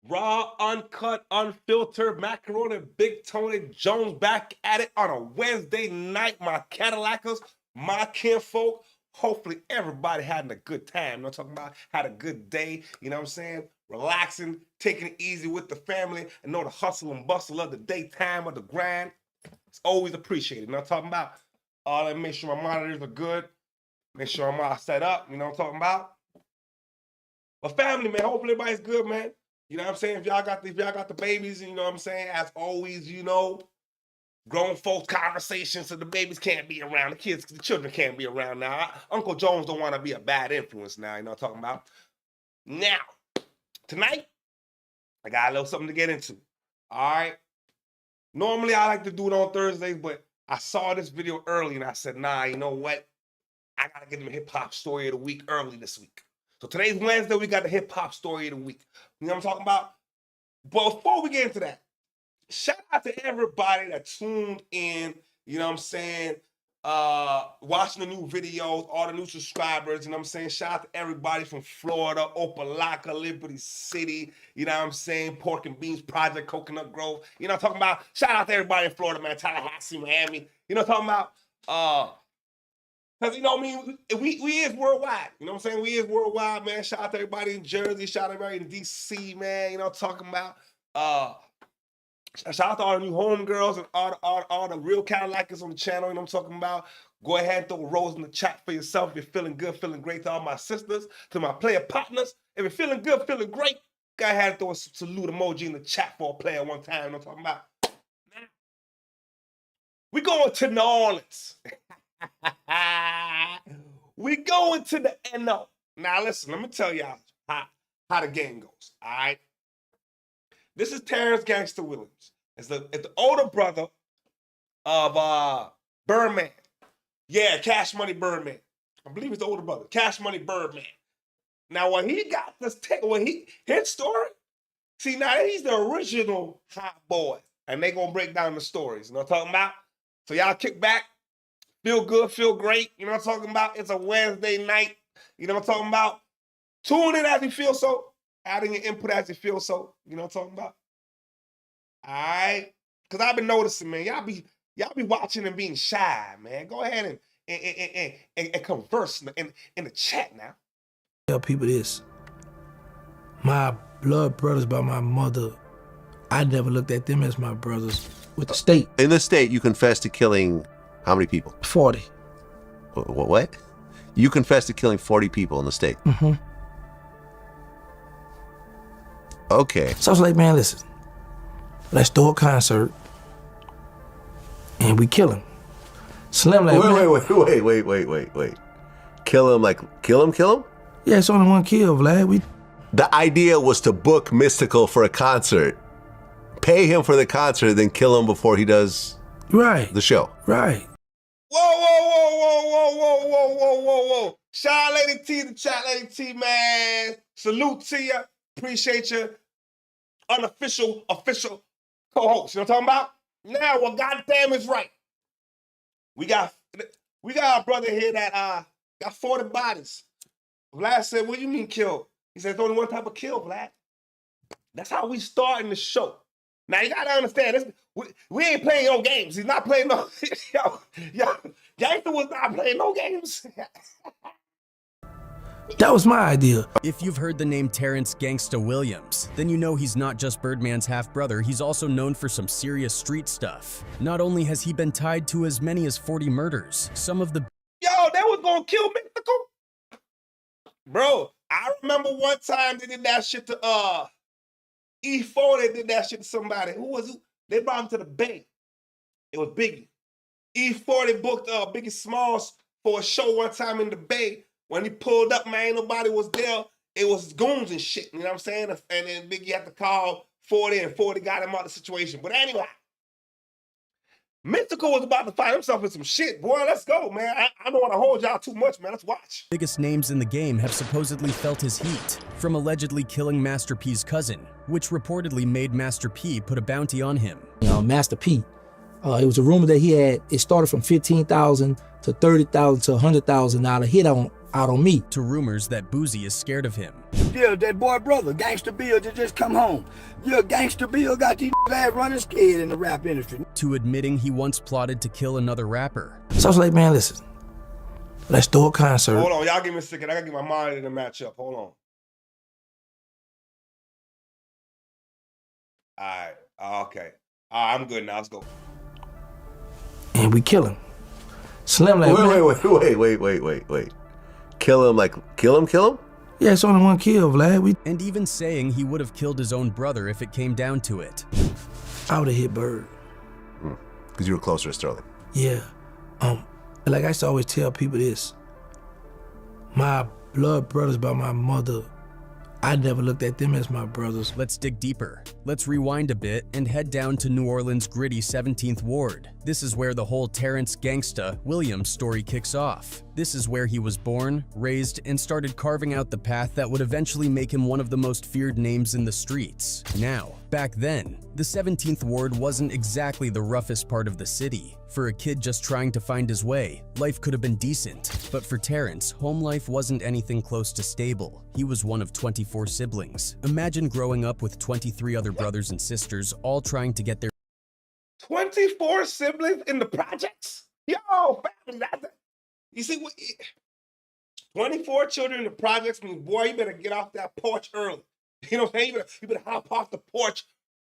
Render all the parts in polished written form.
Raw, uncut, unfiltered, macaroni, Big Tony Jones back at it on a Wednesday night. My Cadillacers, my kinfolk. Hopefully everybody having a good time. You know what I'm talking about? Had a good day, you know what I'm saying? Relaxing, taking it easy with the family, and know the hustle and bustle of the daytime of the grind. It's always appreciated. You know what I'm talking about? Let me make sure my monitors are good. Make sure I'm all set up. You know what I'm talking about? But family, man, hopefully everybody's good, man. You know what I'm saying? If y'all got the babies, you know what I'm saying? As always, you know, grown folks conversations so the babies can't be around. The children can't be around now. Uncle Jones don't want to be a bad influence now, you know what I'm talking about? Now, tonight, I got a little something to get into. All right? Normally, I like to do it on Thursdays, but I saw this video early and I said, nah, you know what? I got to get them a hip-hop story of the week early this week. So today's Wednesday, we got the hip-hop story of the week. You know what I'm talking about? But before we get into that, shout out to everybody that tuned in, you know what I'm saying, watching the new videos, all the new subscribers, you know what I'm saying? Shout out to everybody from Florida, Opelika, Liberty City, you know what I'm saying? Pork and Beans Project, Coconut Grove. You know what I'm talking about? Shout out to everybody in Florida, man, Tallahassee, Miami. You know what I'm talking about? Because, you know what I mean, we is worldwide. You know what I'm saying? We is worldwide, man. Shout out to everybody in Jersey. Shout out to everybody in D.C., man. You know what I'm talking about? Shout out to all the new homegirls and all the real Cadillacers on the channel. You know what I'm talking about? Go ahead and throw a rose in the chat for yourself. If you're feeling good, feeling great, to all my sisters, to my player partners. If you're feeling good, feeling great, go ahead and throw a salute emoji in the chat for a player one time. You know what I'm talking about? Now, we going to New Orleans. We going to the NO. Now listen, let me tell y'all how the game goes, all right? This is Terrance Gangsta Williams. It's the older brother of Birdman. Yeah, Cash Money Birdman. I believe it's the older brother, Cash Money Birdman. Now when he got this, his story, see now he's the original hot boy, and they gonna break down the stories. You know what I'm talking about? So y'all kick back. Feel good, feel great. You know what I'm talking about? It's a Wednesday night. You know what I'm talking about? Tune in as you feel so. Adding your input as you feel so. You know what I'm talking about? All right? Because I've been noticing, man, y'all be watching and being shy, man. Go ahead and converse in the chat now. Tell people this. My blood brothers by my mother, I never looked at them as my brothers with the state. In the state, you confessed to killing how many people? 40. What? You confessed to killing 40 people in the state? Mm-hmm. Okay. So I was like, man, listen, let's throw a concert and we kill him. Slim like, wait. Kill him? Yeah, it's only one kill, Vlad. The idea was to book Mystical for a concert, pay him for the concert, then kill him before he does the show. Right. Whoa. Shout out Lady T, the chat Lady T, man. Salute to you. Appreciate you. Official co-host. You know what I'm talking about? Now, well, goddamn is right. We got a brother here that got 40 bodies. Vlad said, what do you mean kill? He said, there's only one type of kill, Vlad. That's how we starting the show. Now, you got to understand, this. We ain't playing no games. He's not playing no... Yo, Gangsta was not playing no games. That was my idea. If you've heard the name Terrance Gangsta Williams, then you know he's not just Birdman's half-brother, he's also known for some serious street stuff. Not only has he been tied to as many as 40 murders, some of the... Yo, they was gonna kill Mystical? Bro, I remember one time they did that shit to, E4, they did that shit to somebody. Who was it? They brought him to the Bay. It was Biggie. E4, they booked Biggie Smalls for a show one time in the Bay. When he pulled up, man, nobody was there. It was goons and shit, you know what I'm saying? And then Biggie had to call 40, and 40 got him out of the situation. But anyway, Mystical was about to find himself in some shit. Boy, let's go, man. I don't want to hold y'all too much, man. Let's watch. biggest names in the game have supposedly felt his heat, from allegedly killing Master P's cousin, which reportedly made Master P put a bounty on him. Master P, it was a rumor that it started from $15,000 to $30,000 to $100,000 hit out on me. to rumors that Boosie is scared of him. Yeah, that boy brother, Gangsta Bill, just come home. Yeah, Gangsta Bill got these ass running scared in the rap industry. To admitting he once plotted to kill another rapper. So I was like, man, listen, let's do a concert. Hold on, y'all give me a second. I gotta get my mind in the matchup. Hold on. All right. Okay. All right, I'm good now. Let's go. And we kill him. Slim like, man, Wait. Kill him, like, kill him? yeah, it's only one kill, Vlad. And even saying he would have killed his own brother if it came down to it. I would have hit Bird. Because you were closer to Sterling. Yeah. Like I used to always tell people this. My blood brothers by my mother, I never looked at them as my brothers. Let's dig deeper. Let's rewind a bit and head down to New Orleans' gritty 17th Ward. This is where the whole Terrance Gangsta Williams story kicks off. This is where he was born, raised, and started carving out the path that would eventually make him one of the most feared names in the streets. Now, back then, the 17th Ward wasn't exactly the roughest part of the city. For a kid just trying to find his way, life could have been decent. But for Terrance, home life wasn't anything close to stable. He was one of 24 siblings. Imagine growing up with 23 other brothers and sisters, all trying to get their 24 siblings in the projects? Yo, family, you see what? 24 children in the projects means, boy, you better get off that porch early. You know what I'm saying? You better hop off the porch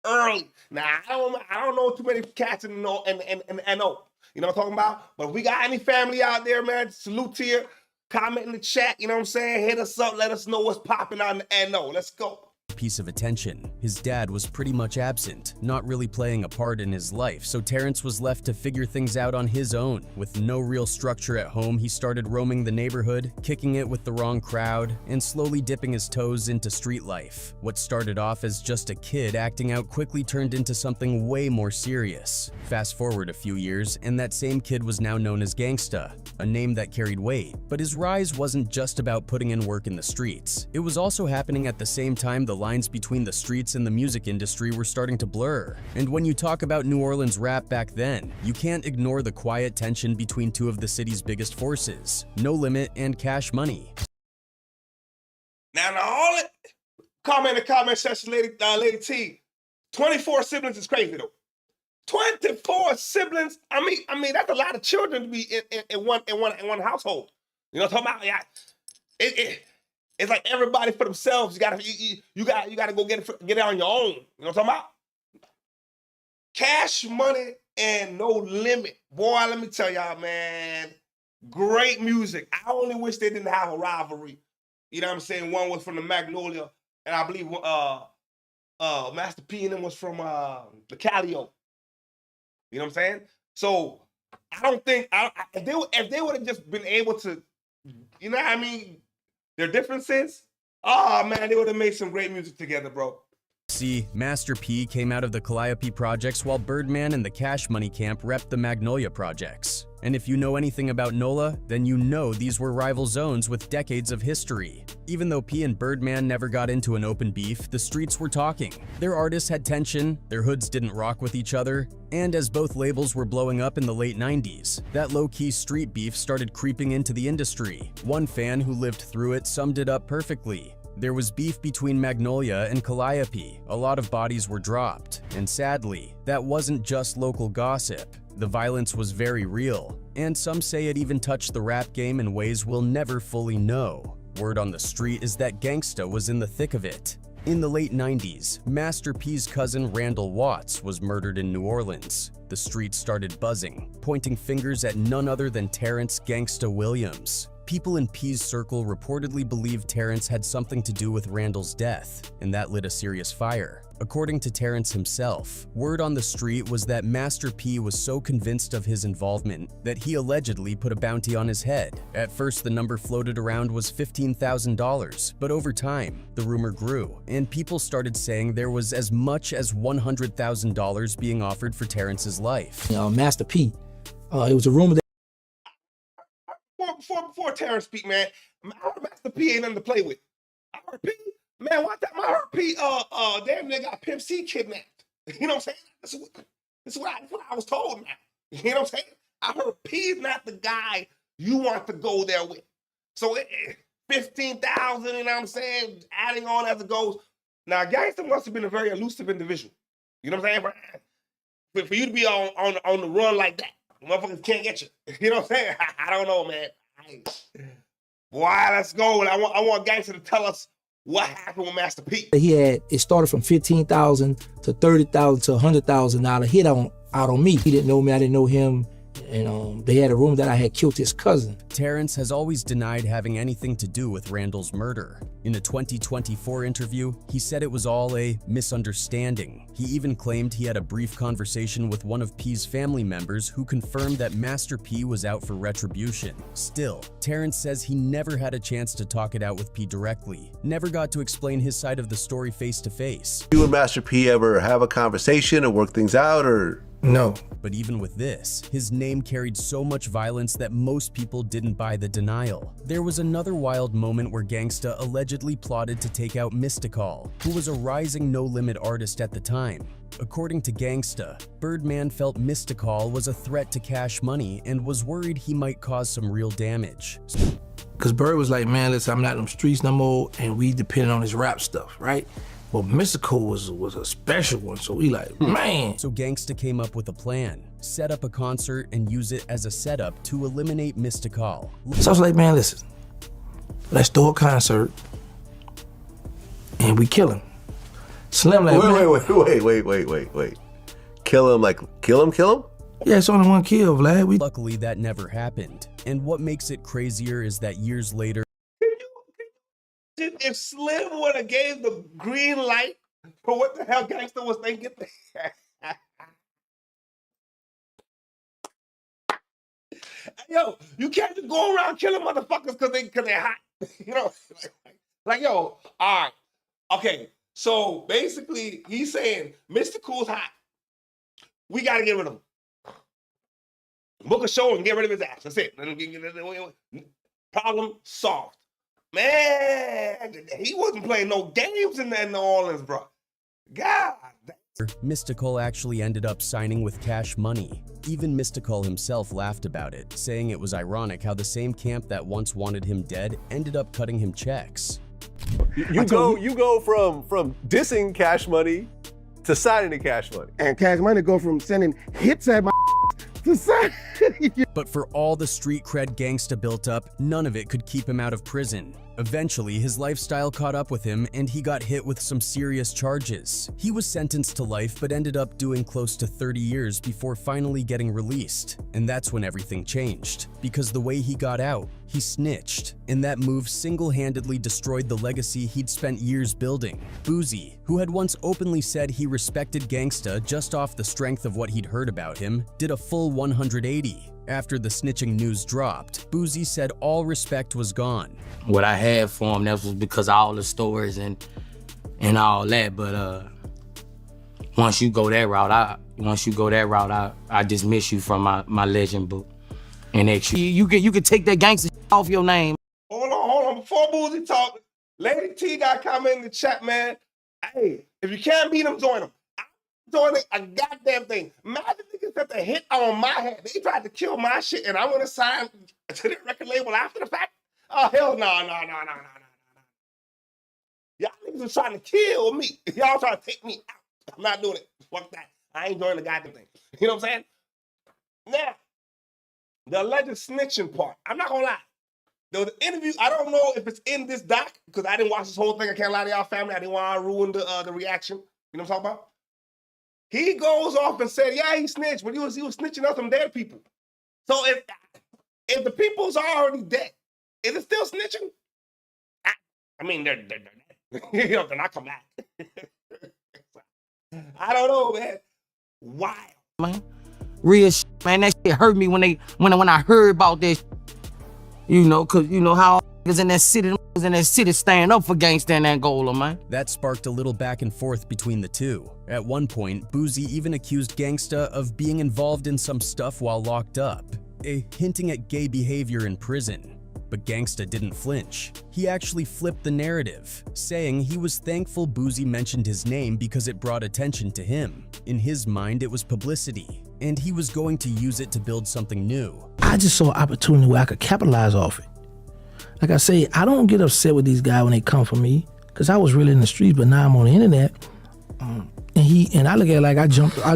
early. Now, I don't know too many cats in the NO. You know what I'm talking about? But if we got any family out there, man, salute to you. Comment in the chat, you know what I'm saying? Hit us up, let us know what's popping on the NO. Let's go. piece of attention. His dad was pretty much absent, not really playing a part in his life, so Terrance was left to figure things out on his own. With no real structure at home, he started roaming the neighborhood, kicking it with the wrong crowd, and slowly dipping his toes into street life. What started off as just a kid acting out quickly turned into something way more serious. Fast forward a few years, and that same kid was now known as Gangsta, a name that carried weight. But his rise wasn't just about putting in work in the streets. It was also happening at the same time the lines between the streets and the music industry were starting to blur. And when you talk about New Orleans rap back then, you can't ignore the quiet tension between two of the city's biggest forces, No Limit and Cash Money. Now, all it, comment in the comment section, Lady T. 24 siblings is crazy though. 24 siblings. I mean, that's a lot of children to be in one household. You know what I'm talking about? Yeah. It's like everybody for themselves. You gotta go get it on your own. You know what I'm talking about? Cash Money and No Limit. Boy, let me tell y'all, man. Great music. I only wish they didn't have a rivalry. You know what I'm saying? One was from the Magnolia, and I believe Master P and them was from the Calio. You know what I'm saying? So I don't think if they would have just been able to, you know what I mean, their differences, oh man, they would have made some great music together, bro. See, Master P came out of the Calliope projects while Birdman and the Cash Money camp repped the Magnolia projects. And if you know anything about NOLA, then you know these were rival zones with decades of history. Even though P and Birdman never got into an open beef, the streets were talking. Their artists had tension, their hoods didn't rock with each other, and as both labels were blowing up in the late 90s, that low-key street beef started creeping into the industry. One fan who lived through it summed it up perfectly. There was beef between Magnolia and Calliope, a lot of bodies were dropped, and sadly, that wasn't just local gossip. The violence was very real, and some say it even touched the rap game in ways we'll never fully know. Word on the street is that Gangsta was in the thick of it. In the late 90s, Master P's cousin Randall Watts was murdered in New Orleans. The streets started buzzing, pointing fingers at none other than Terrance Gangsta Williams. People in P's circle reportedly believed Terrance had something to do with Randall's death, and that lit a serious fire. According to Terrance himself, word on the street was that Master P was so convinced of his involvement that he allegedly put a bounty on his head. At first, the number floated around was $15,000, but over time, the rumor grew, and people started saying there was as much as $100,000 being offered for Terrance's life. Master P, it was a rumor that Before Terrance speak, man, I heard Master P ain't nothing to play with. I heard P, man, one time I heard P, damn near got Pimp C kidnapped. You know what I'm saying? This is what I was told now. You know what I'm saying? I heard P is not the guy you want to go there with. So 15,000, you know what I'm saying? Adding on as it goes. Now, Gangsta must have been a very elusive individual. You know what I'm saying? For you to be on the run like that, motherfuckers can't get you. You know what I'm saying? I don't know, man. Boy, let's go. And I want Gangsta to tell us what happened with Master P. It started from 15,000 to 30,000 to $100,000 hit out on me. He didn't know me, I didn't know him. And they had a rumor that I had killed his cousin. Terrance has always denied having anything to do with Randall's murder. In a 2024 interview, he said it was all a misunderstanding. He even claimed he had a brief conversation with one of P's family members who confirmed that Master P was out for retribution. Still, Terrance says he never had a chance to talk it out with P directly, never got to explain his side of the story face to face. You and Master P ever have a conversation and work things out, or? No. But even with this, his name carried so much violence that most people didn't buy the denial. There was another wild moment where Gangsta allegedly plotted to take out Mystical, who was a rising No Limit artist at the time. According to Gangsta, Birdman felt Mystical was a threat to Cash Money and was worried he might cause some real damage. Because Bird was like, man, listen, I'm not in them streets no more, and we depended on his rap stuff, right? Well, Mystical was a special one, so we like, man. So Gangsta came up with a plan, set up a concert and use it as a setup to eliminate Mystical. So I was like, man, listen, let's throw a concert and we kill him. Slim like, Wait. Kill him, like, kill him? Yeah, it's only one kill, Vlad. Luckily, that never happened. And what makes it crazier is that years later, If Slim would have gave the green light for what the hell Gangsta was thinking, yo, you can't just go around killing motherfuckers because they're hot. You know, like yo, all right, okay. So basically, he's saying Mr. Cool's hot. We gotta get rid of him. Book a show and get rid of his ass. That's it. Problem solved. Man, he wasn't playing no games in New Orleans, bro. God. Mystical actually ended up signing with Cash Money. Even Mystical himself laughed about it, saying it was ironic how the same camp that once wanted him dead ended up cutting him checks. You go from dissing Cash Money to signing to Cash Money. And Cash Money go from sending hits at my to sign. But for all the street cred Gangsta built up, none of it could keep him out of prison. Eventually, his lifestyle caught up with him and he got hit with some serious charges. He was sentenced to life but ended up doing close to 30 years before finally getting released. And that's when everything changed. Because the way he got out, he snitched. And that move single-handedly destroyed the legacy he'd spent years building. Boosie, who had once openly said he respected Gangsta just off the strength of what he'd heard about him, did a full 180. After the snitching news dropped, Boosie said all respect was gone. What I had for him, that was because of all the stories and all that. But once you go that route, I dismiss you from my legend book. And you can take that gangster off your name. Hold on. Before Boosie talk, Lady T got a comment in the chat, man. Hey, if you can't beat them, join them. Doing a goddamn thing. Imagine niggas set the hit on my head. They tried to kill my shit, and I'm gonna sign to the record label after the fact. Oh hell no. Y'all niggas are trying to kill me. Y'all trying to take me out. I'm not doing it. Fuck that. I ain't doing the goddamn thing. You know what I'm saying? Now, the alleged snitching part. I'm not gonna lie. There was an interview. I don't know if it's in this doc because I didn't watch this whole thing. I can't lie to y'all family. I didn't want to ruin the reaction. You know what I'm talking about? He goes off and said, yeah, he snitched, but he was snitching on some dead people. So if the people's already dead, is it still snitching? I mean, they're dead. You know, they're not come back. I don't know, man. Wild. Man, real shit, man. That shit hurt me when I heard about this. You know, cause you know how niggas in that city stand up for Gangsta and Angola, man. That sparked a little back and forth between the two. At one point, Boosie even accused Gangsta of being involved in some stuff while locked up, hinting at gay behavior in prison. But Gangsta didn't flinch. He actually flipped the narrative, saying he was thankful Boosie mentioned his name because it brought attention to him. In his mind, it was publicity, and he was going to use it to build something new. I just saw an opportunity where I could capitalize off it. Like I say, I don't get upset with these guys when they come for me, because I was really in the streets, but now I'm on the internet. And I look at it like I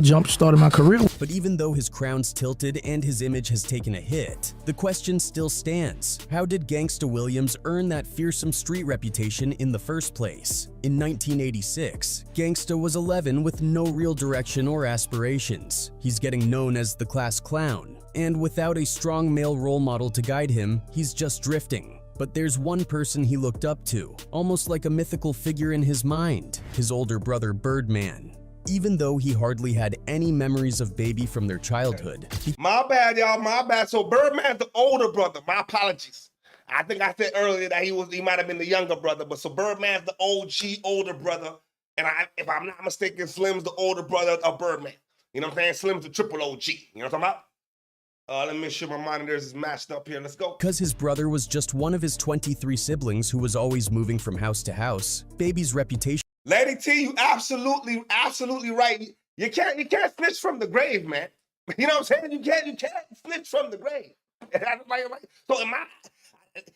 jumped, started my career. But even though his crown's tilted and his image has taken a hit, the question still stands. How did Gangsta Williams earn that fearsome street reputation in the first place? In 1986, Gangsta was 11 with no real direction or aspirations. He's getting known as the class clown, and without a strong male role model to guide him, he's just drifting. But there's one person he looked up to, almost like a mythical figure in his mind, his older brother Birdman. Even though he hardly had any memories of Baby from their childhood. My bad, y'all, my bad. So Birdman's the older brother. My apologies. I think I said earlier that he might have been the younger brother, but so Birdman's the OG older brother. And if I'm not mistaken, Slim's the older brother of Birdman. You know what I'm saying? Slim's the triple OG. You know what I'm talking about? Let me make sure my monitors is matched up here. Let's go. Because his brother was just one of his 23 siblings who was always moving from house to house, Baby's reputation. Lady T, you absolutely right. You can't snitch from the grave, man. You know what I'm saying? You can't snitch from the grave. So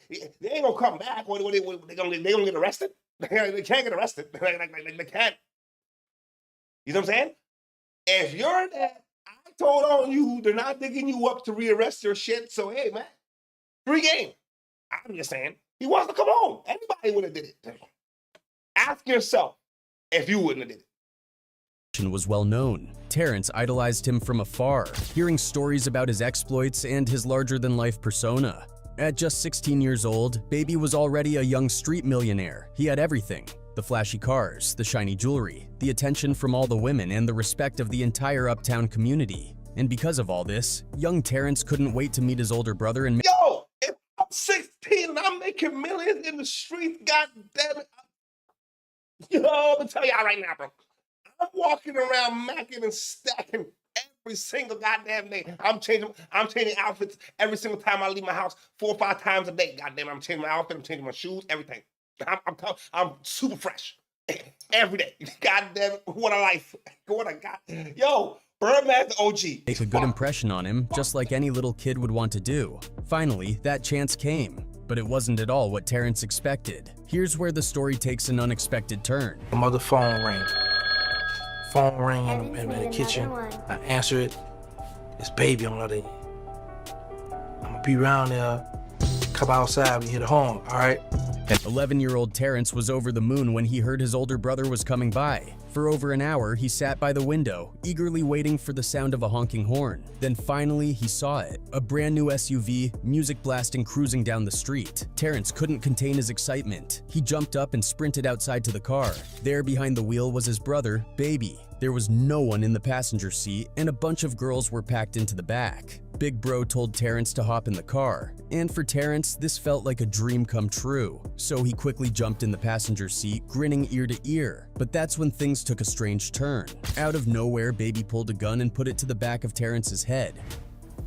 they ain't gonna come back. They gonna get arrested? They can't get arrested. They can't. You know what I'm saying? If you're that, I told on you, they're not digging you up to rearrest your shit. So hey, man, free game. I'm just saying, he wants to come home. Anybody would have did it. Ask yourself if you wouldn't have did it. Was well known. Terrance idolized him from afar, hearing stories about his exploits and his larger-than-life persona. At just 16 years old, Baby was already a young street millionaire. He had everything: the flashy cars, the shiny jewelry, the attention from all the women, and the respect of the entire uptown community. And because of all this, young Terrance couldn't wait to meet his older brother and Yo, if I'm 16 and I'm making millions in the streets, god damn it. Yo, let me tell y'all right now, bro. I'm walking around macking and stacking every single goddamn day. I'm changing outfits every single time I leave my house 4 or 5 times a day. Goddamn, I'm changing my outfit, I'm changing my shoes, everything. I'm super fresh every day. Goddamn it, what a life. What a god. Yo, Birdman's the OG. make a good impression on him, just like any little kid would want to do. Finally, that chance came. But it wasn't at all what Terrance expected. Here's where the story takes an unexpected turn. My mother's phone rang. Phone rang in the kitchen. I answer it. It's Baby on the other end. I'm gonna be around there. Come outside when you hit the horn, all right? 11-year-old Terrance was over the moon when he heard his older brother was coming by. For over an hour, he sat by the window, eagerly waiting for the sound of a honking horn. Then finally, he saw it. A brand new SUV, music blasting, cruising down the street. Terrance couldn't contain his excitement. He jumped up and sprinted outside to the car. There behind the wheel was his brother, Baby. There was no one in the passenger seat, and a bunch of girls were packed into the back. Big Bro told Terrance to hop in the car, and for Terrance, this felt like a dream come true. So he quickly jumped in the passenger seat, grinning ear to ear. But that's when things took a strange turn. Out of nowhere, Baby pulled a gun and put it to the back of Terrance's head.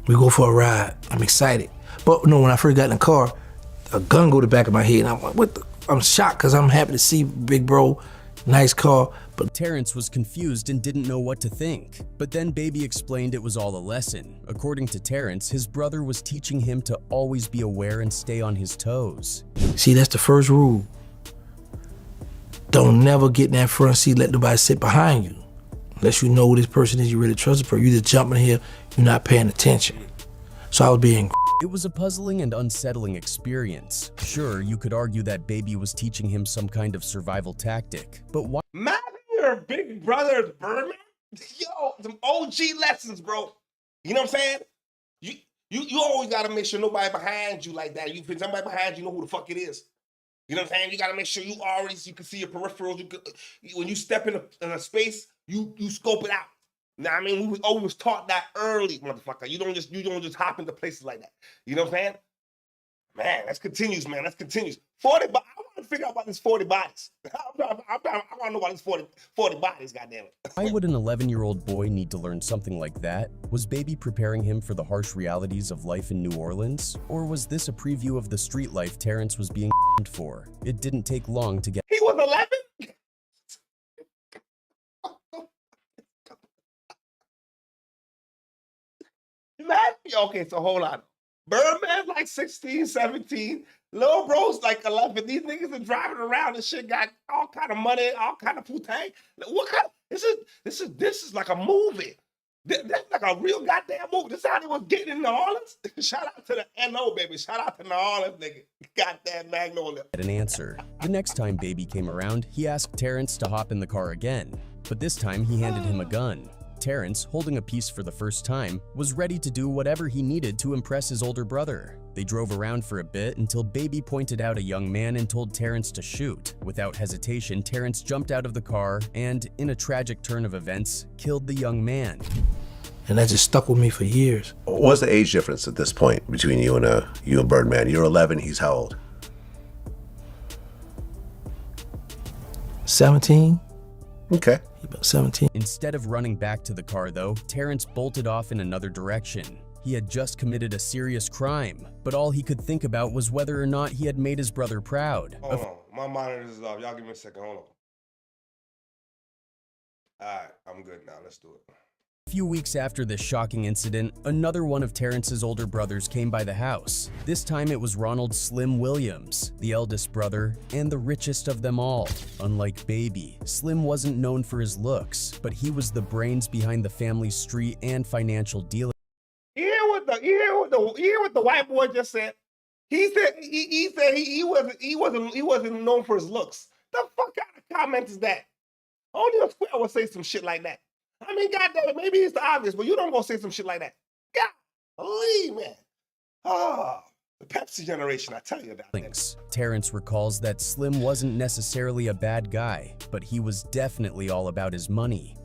We go for a ride. I'm excited. But no, when I first got in the car, a gun go to the back of my head, and I'm like, what the? I'm shocked because I'm happy to see Big Bro, nice car. But Terrance was confused and didn't know what to think. But then Baby explained it was all a lesson. According to Terrance, his brother was teaching him to always be aware and stay on his toes. See, that's the first rule. Don't never get in that front seat, let nobody sit behind you. Unless you know who this person is, you really trust the person. You just jump in here, you're not paying attention. So I was being It was a puzzling and unsettling experience. Sure, you could argue that Baby was teaching him some kind of survival tactic, but why? Imagine your big brother's Birdman. Yo, some OG lessons, bro. You know what I'm saying? You always gotta make sure nobody behind you like that. You put somebody behind you, know who the fuck it is. You know what I'm saying? You gotta make sure you can see your peripherals. When you step in a space, you scope it out. Now, I mean, we was always taught that early, motherfucker. You don't just hop into places like that. You know what I'm saying? Man, that continues, man. That continues. 40, but I want to figure out about this 40 bodies. I want to know about this 40 bodies, goddammit. Why would an 11-year-old boy need to learn something like that? Was Baby preparing him for the harsh realities of life in New Orleans? Or was this a preview of the street life Terrance was being for? It didn't take long to get. He was 11? Man, okay, so hold on. Birdman's like 16, 17. Little bro's like 11. These niggas are driving around and shit, got all kind of money, all kind of putang. What kind of, this is like a movie. This like a real goddamn movie. This is how they was getting in New Orleans. Shout out to the NO, baby. Shout out to New Orleans, nigga. Goddamn Magnolia. An answer. The next time Baby came around, he asked Terrance to hop in the car again, but this time he handed him a gun. Terrance, holding a piece for the first time, was ready to do whatever he needed to impress his older brother. They drove around for a bit until Baby pointed out a young man and told Terrance to shoot. Without hesitation, Terrance jumped out of the car and, in a tragic turn of events, killed the young man. And that just stuck with me for years. What's the age difference at this point between you and Birdman? You're 11, he's how old? 17? Okay. He about 17. Instead of running back to the car, though, Terrance bolted off in another direction. He had just committed a serious crime, but all he could think about was whether or not he had made his brother proud. Hold on. My monitor is off. Y'all give me a second. Hold on. All right. I'm good now. Let's do it. A few weeks after this shocking incident, another one of Terrance's older brothers came by the house. This time it was Ronald Slim Williams, the eldest brother and the richest of them all. Unlike Baby, Slim wasn't known for his looks, but he was the brains behind the family's street and financial dealings. You hear what the white boy just said? He said he wasn't known for his looks. The fuck kind of comment is that? Only a square would say some shit like that. I mean, goddamn, maybe it's the obvious, but you don't go say some shit like that. Golly, man. Oh, the Pepsi generation, I tell you that. Terrance recalls that Slim wasn't necessarily a bad guy, but he was definitely all about his money.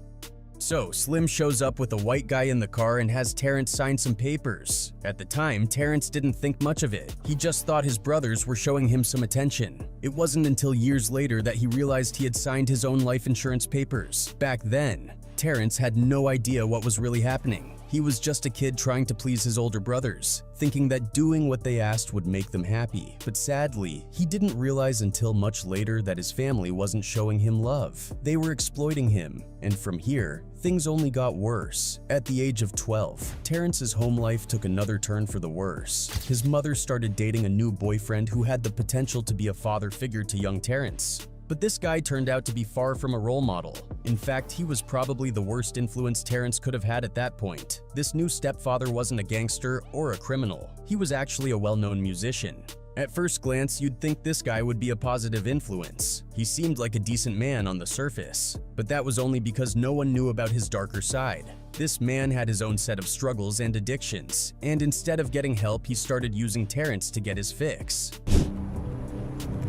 So, Slim shows up with a white guy in the car and has Terrance sign some papers. At the time, Terrance didn't think much of it. He just thought his brothers were showing him some attention. It wasn't until years later that he realized he had signed his own life insurance papers. Back then, Terrance had no idea what was really happening. He was just a kid trying to please his older brothers, thinking that doing what they asked would make them happy. But sadly, he didn't realize until much later that his family wasn't showing him love. They were exploiting him, and from here, things only got worse. At the age of 12, Terrance's home life took another turn for the worse. His mother started dating a new boyfriend who had the potential to be a father figure to young Terrance. But this guy turned out to be far from a role model. In fact, he was probably the worst influence Terrance could have had at that point. This new stepfather wasn't a gangster or a criminal. He was actually a well-known musician. At first glance, you'd think this guy would be a positive influence. He seemed like a decent man on the surface, but that was only because no one knew about his darker side. This man had his own set of struggles and addictions, and instead of getting help, he started using Terrance to get his fix.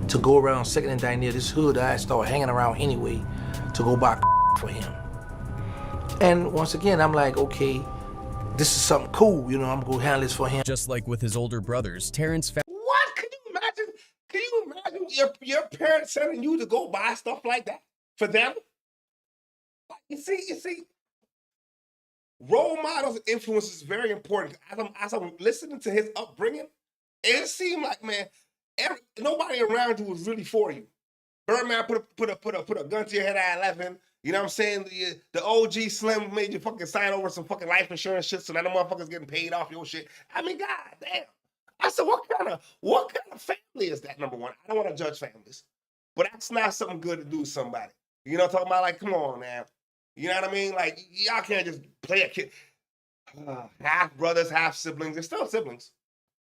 To go around second and down near this hood, I started hanging around anyway to go buy for him. And once again, I'm like, okay, this is something cool, you know, I'm gonna handle this for him. Just like with his older brothers, Terrance found— What? Can you imagine your parents sending you to go buy stuff like that for them? You see, role models and influence is very important. As I'm listening to his upbringing, it seemed like, man, nobody around you was really for you. Birdman put a gun to your head at 11. You know what I'm saying? The OG Slim made you fucking sign over some fucking life insurance shit so that the motherfuckers getting paid off your shit. I mean, god damn. I said, what kind of family is that, number one? I don't want to judge families, but that's not something good to do to somebody. You know what I'm talking about? Like, come on, man. You know what I mean? Like, y'all can't just play a kid. Half brothers, half siblings. They're still siblings.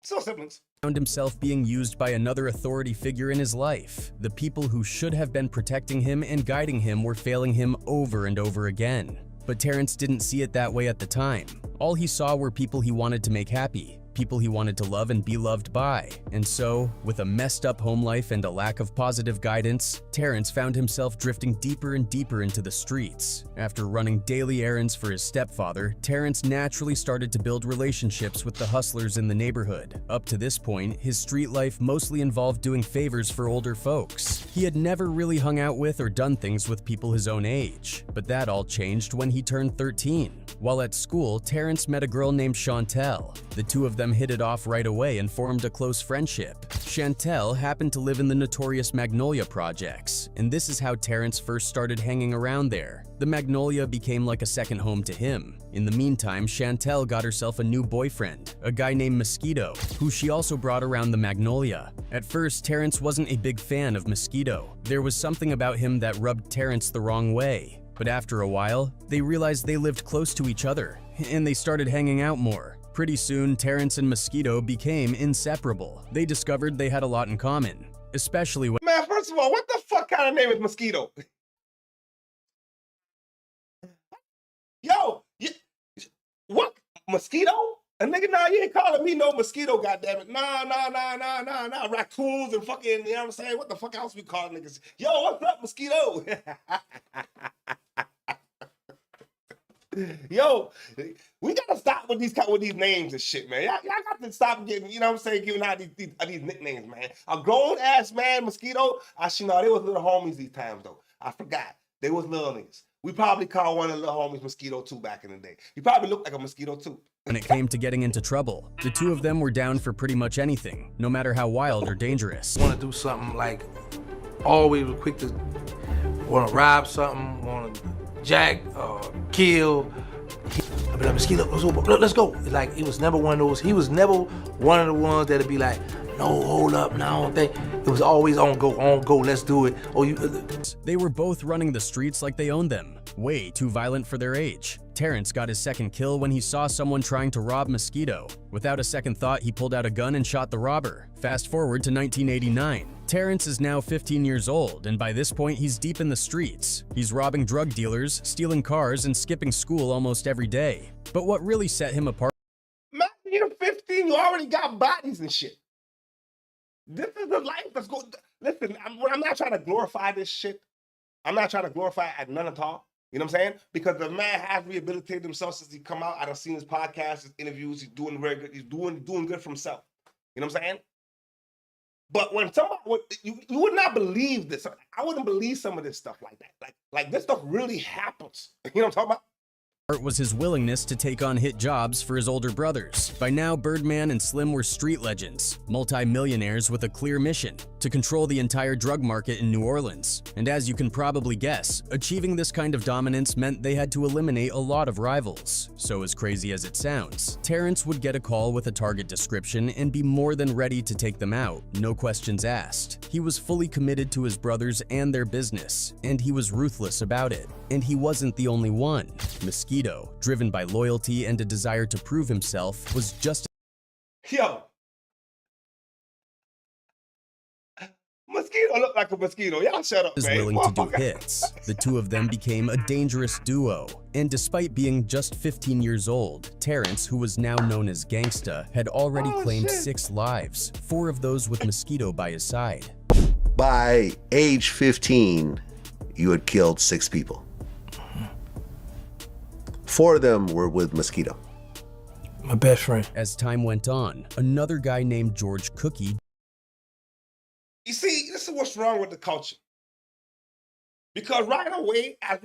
Still siblings. Found himself being used by another authority figure in his life. The people who should have been protecting him and guiding him were failing him over and over again. But Terrance didn't see it that way at the time. All he saw were people he wanted to make happy, people he wanted to love and be loved by. And so, with a messed up home life and a lack of positive guidance, Terrance found himself drifting deeper and deeper into the streets. After running daily errands for his stepfather, Terrance naturally started to build relationships with the hustlers in the neighborhood. Up to this point, his street life mostly involved doing favors for older folks. He had never really hung out with or done things with people his own age. But that all changed when he turned 13. While at school, Terrance met a girl named Chantel. The two of them hit it off right away and formed a close friendship. Chantel happened to live in the notorious Magnolia projects, and this is how Terrance first started hanging around there. The Magnolia became like a second home to him. In the meantime, Chantel got herself a new boyfriend, a guy named Mosquito, who she also brought around the Magnolia. At first, Terrance wasn't a big fan of Mosquito. There was something about him that rubbed Terrance the wrong way. But after a while, they realized they lived close to each other, and they started hanging out more. Pretty soon, Terrance and Mosquito became inseparable. They discovered they had a lot in common, especially when— Man, first of all, what the fuck kind of name is Mosquito? Yo, what? Mosquito? A nigga, nah, you ain't calling me no mosquito, goddammit. Nah. Raccoons and fucking, you know what I'm saying? What the fuck else we call niggas? Yo, what's up, mosquito? Yo, we gotta stop with these names and shit, man. Y'all got to stop getting, you know what I'm saying, giving out these nicknames, man. A grown ass man, mosquito. They was little homies these times though. I forgot. They was little niggas. We probably called one of the little homies Mosquito too back in the day. He probably looked like a mosquito too. when it came to getting into trouble, the two of them were down for pretty much anything, no matter how wild or dangerous. Want to do something like always quick to want to rob something, want to jack, kill. I'd be like, Mosquito, let's go. Like, it was never one of those. He was never one of the ones that'd be like, no, hold up, no, I don't think. It was always on go, let's do it. They were both running the streets like they owned them, way too violent for their age. Terrance got his second kill when he saw someone trying to rob Mosquito. Without a second thought, he pulled out a gun and shot the robber. Fast forward to 1989. Terrance is now 15 years old, and by this point, he's deep in the streets. He's robbing drug dealers, stealing cars, and skipping school almost every day. But what really set him apart— Man, you're 15, you already got bodies and shit. This is the life that's going. Listen, I'm not trying to glorify this shit. I'm not trying to glorify it at none at all. You know what I'm saying? Because the man has rehabilitated himself since he come out. I done seen his podcast, his interviews. He's doing very good. He's doing good for himself. You know what I'm saying? But when somebody, you would not believe this. I wouldn't believe some of this stuff like that. Like this stuff really happens. You know what I'm talking about? was his willingness to take on hit jobs for his older brothers. By now, Birdman and Slim were street legends, multi-millionaires with a clear mission: to control the entire drug market in New Orleans. And as you can probably guess, achieving this kind of dominance meant they had to eliminate a lot of rivals. So as crazy as it sounds, Terrance would get a call with a target description and be more than ready to take them out, no questions asked. He was fully committed to his brothers and their business, and he was ruthless about it. And he wasn't the only one. Mosquito, driven by loyalty and a desire to prove himself, was just— Yo, Mosquito look like a mosquito. Y'all shut up, as man. willing to do hits. The two of them became a dangerous duo. And despite being just 15 years old, Terrance, who was now known as Gangsta, had already claimed 6 lives, 4 of those with Mosquito by his side. By age 15, you had killed 6 people. 4 of them were with Mosquito. My best friend. As time went on, another guy named George Cookie— You see, this is what's wrong with the culture. Because right away, a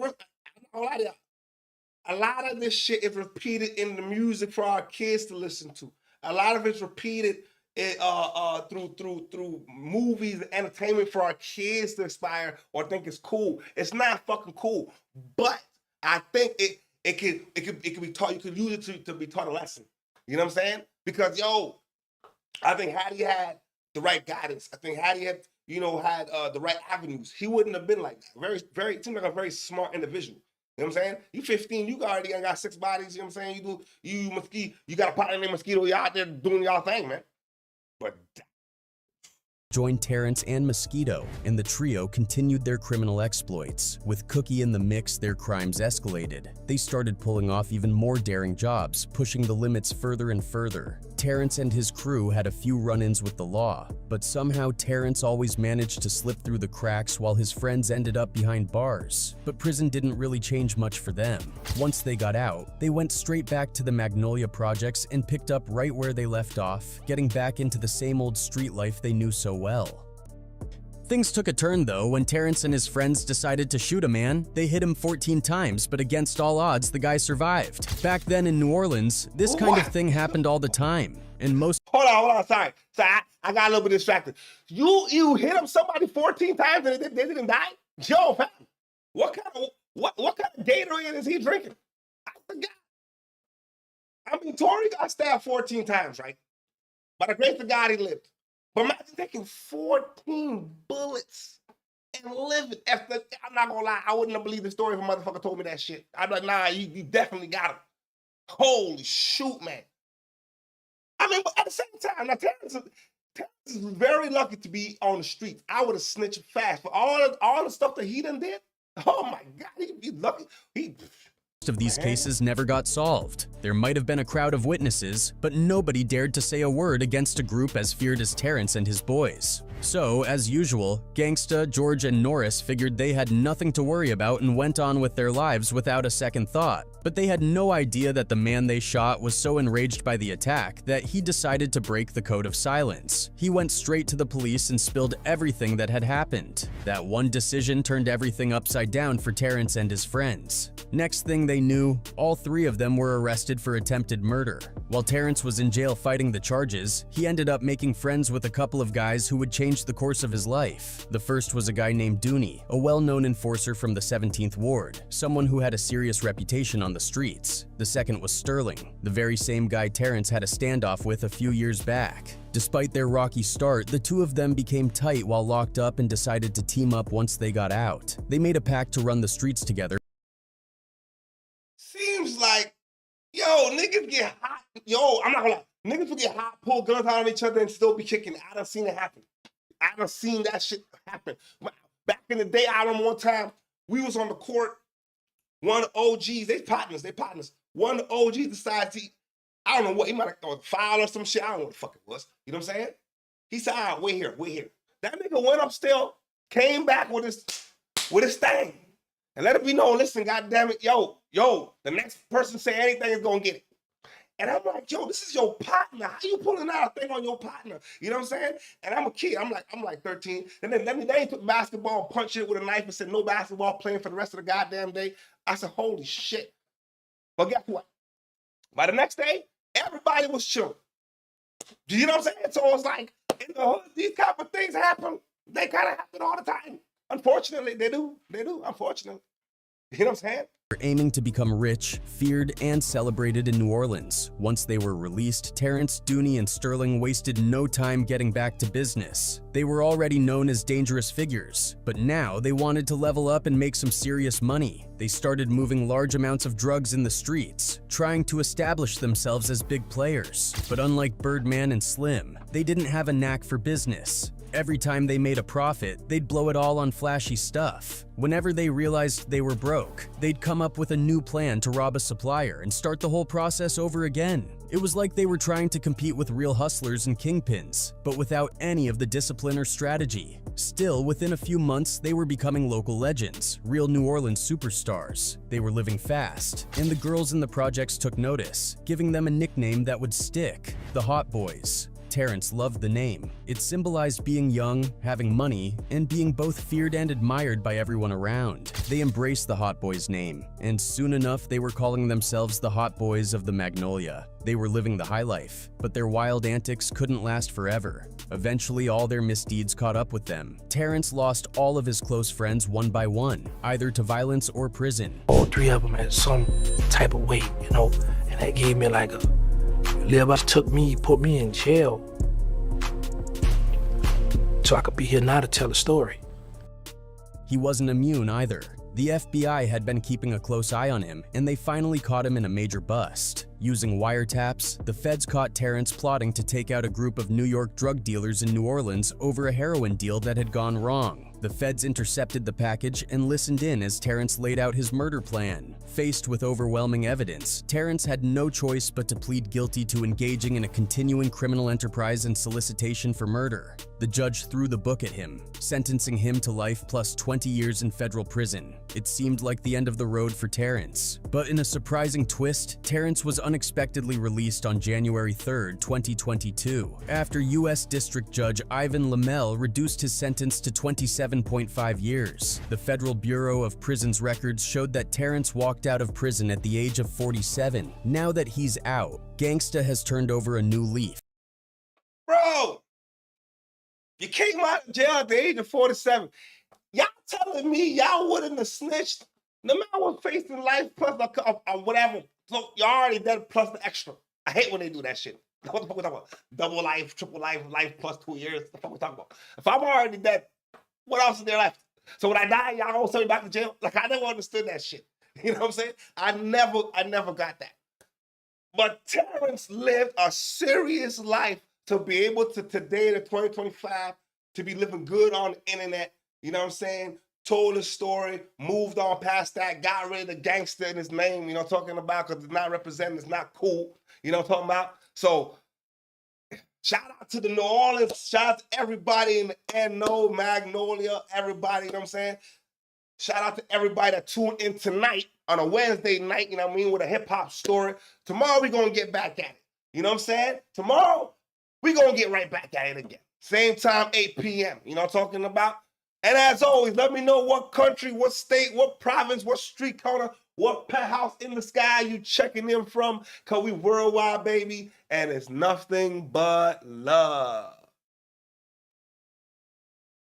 lot of this shit is repeated in the music for our kids to listen to. A lot of it's repeated through movies and entertainment for our kids to aspire or think it's cool. It's not fucking cool. But I think it can be taught. You could use it to be taught a lesson. You know what I'm saying? Because I think had he had the right guidance, I think had he had the right avenues, he wouldn't have been like that. Seems like a very smart individual. You know what I'm saying? You 15, you already got 6 bodies. You know what I'm saying? You got a partner named Mosquito. You out there doing y'all thing, man. But joined Terrance and Mosquito, and the trio continued their criminal exploits. With Cookie in the mix, their crimes escalated. They started pulling off even more daring jobs, pushing the limits further and further. Terrance and his crew had a few run-ins with the law, but somehow Terrance always managed to slip through the cracks while his friends ended up behind bars. But prison didn't really change much for them. Once they got out, they went straight back to the Magnolia projects and picked up right where they left off, getting back into the same old street life they knew so well. Things took a turn though when Terrance and his friends decided to shoot a man. They hit him 14 times, but against all odds, the guy survived. Back then in New Orleans, this kind of thing happened all the time. And most— Hold on, sorry. I got a little bit distracted. You hit him somebody 14 times and they didn't die? Yo, fam, what kind of Gatorade is he drinking? I forgot. I mean, Tory got stabbed 14 times, right? By the grace of God, he lived. But imagine taking 14 bullets and living. I'm not gonna lie, I wouldn't have believed the story if a motherfucker told me that shit. I'd be like, nah, you definitely got him. Holy shoot, man. I mean, but at the same time, now Terrance is very lucky to be on the streets. I would have snitched fast. For all the stuff that he done did, oh my God, he's lucky. Most of these cases never got solved. There might have been a crowd of witnesses, but nobody dared to say a word against a group as feared as Terrance and his boys. So, as usual, Gangsta, George, and Norris figured they had nothing to worry about and went on with their lives without a second thought. But they had no idea that the man they shot was so enraged by the attack that he decided to break the code of silence. He went straight to the police and spilled everything that had happened. That one decision turned everything upside down for Terrance and his friends. Next thing they knew, all three of them were arrested for attempted murder. While Terrance was in jail fighting the charges, he ended up making friends with a couple of guys who would change the course of his life. The first was a guy named Dooney, a well-known enforcer from the 17th Ward, someone who had a serious reputation on the streets. The second was Sterling, the very same guy Terrance had a standoff with a few years back. Despite their rocky start, the two of them became tight while locked up and decided to team up once they got out. They made a pact to run the streets together. Seems like, yo, niggas get hot. Yo, I'm not gonna lie. Niggas will get hot, pull guns out on each other and still be kicking. I done seen it happen. I done seen that shit happen. Back in the day, I remember one time, we was on the court, one of the OGs, they partners. One of the OGs decided to, I don't know what, he might have thrown a foul or some shit. I don't know what the fuck it was. You know what I'm saying? He said, all right, wait here. That nigga went upstairs, came back with his thing. And let it be known, listen, goddammit, yo, the next person say anything is gonna get it. And I'm like, yo, this is your partner. How you pulling out a thing on your partner? You know what I'm saying? And I'm a kid. I'm like 13. And then they took basketball and punched it with a knife and said no basketball playing for the rest of the goddamn day. I said, holy shit. But guess what? By the next day, everybody was chilling. Do you know what I'm saying? So it's like, in the hood, these type of things happen. They kind of happen all the time. Unfortunately, they do, unfortunately. You know what I'm saying? Aiming to become rich, feared, and celebrated in New Orleans. Once they were released, Terrance, Dooney, and Sterling wasted no time getting back to business. They were already known as dangerous figures, but now they wanted to level up and make some serious money. They started moving large amounts of drugs in the streets, trying to establish themselves as big players. But unlike Birdman and Slim, they didn't have a knack for business. Every time they made a profit, they'd blow it all on flashy stuff. Whenever they realized they were broke, they'd come up with a new plan to rob a supplier and start the whole process over again. It was like they were trying to compete with real hustlers and kingpins, but without any of the discipline or strategy. Still, within a few months, they were becoming local legends, real New Orleans superstars. They were living fast, and the girls in the projects took notice, giving them a nickname that would stick: the Hot Boys. Terrance loved the name. It symbolized being young, having money, and being both feared and admired by everyone around. They embraced the Hot Boys name, and soon enough they were calling themselves the Hot Boys of the Magnolia. They were living the high life, but their wild antics couldn't last forever. Eventually, all their misdeeds caught up with them. Terrance lost all of his close friends one by one, either to violence or prison. All three of them had some type of weight, you know, and that gave me like a took me, put me in jail so I could be here now to tell a story. He wasn't immune either. The FBI had been keeping a close eye on him, and they finally caught him in a major bust. Using wiretaps, the feds caught Terrance plotting to take out a group of New York drug dealers in New Orleans over a heroin deal that had gone wrong. The feds intercepted the package and listened in as Terrance laid out his murder plan. Faced with overwhelming evidence, Terrance had no choice but to plead guilty to engaging in a continuing criminal enterprise and solicitation for murder. The judge threw the book at him, sentencing him to life plus 20 years in federal prison. It seemed like the end of the road for Terrance. But in a surprising twist, Terrance was unexpectedly released on January 3, 2022, after U.S. District Judge Ivan Lamel reduced his sentence to 27.5 years. The Federal Bureau of Prisons records showed that Terrance walked out of prison at the age of 47. Now that he's out, Gangsta has turned over a new leaf. Bro, you came out of jail at the age of 47. Y'all telling me y'all wouldn't have snitched? The man was facing life plus whatever. So you already dead plus the extra. I hate when they do that shit. What the fuck we talking about? Double life, triple life, life plus 2 years. What the fuck we talking about? If I'm already dead, what else is there left? So when I die, y'all gonna send me back to jail? Like, I never understood that shit. You know what I'm saying? I never got that. But Terrance lived a serious life to be able to today, the 2025, to be living good on the internet. You know what I'm saying? Told his story, moved on past that, got rid of the gangster in his name, you know, talking about, because it's not representing, it's not cool, you know what I'm talking about? So, shout out to the New Orleans, shout out to everybody in the NO, Magnolia, everybody, you know what I'm saying? Shout out to everybody that tuned in tonight on a Wednesday night, you know what I mean, with a hip-hop story. Tomorrow, we're going to get back at it. You know what I'm saying? Tomorrow, we're going to get right back at it again. Same time, 8 p.m. You know what I'm talking about? And as always, let me know what country, what state, what province, what street corner, what penthouse in the sky you checking in from, because we worldwide, baby, and it's nothing but love.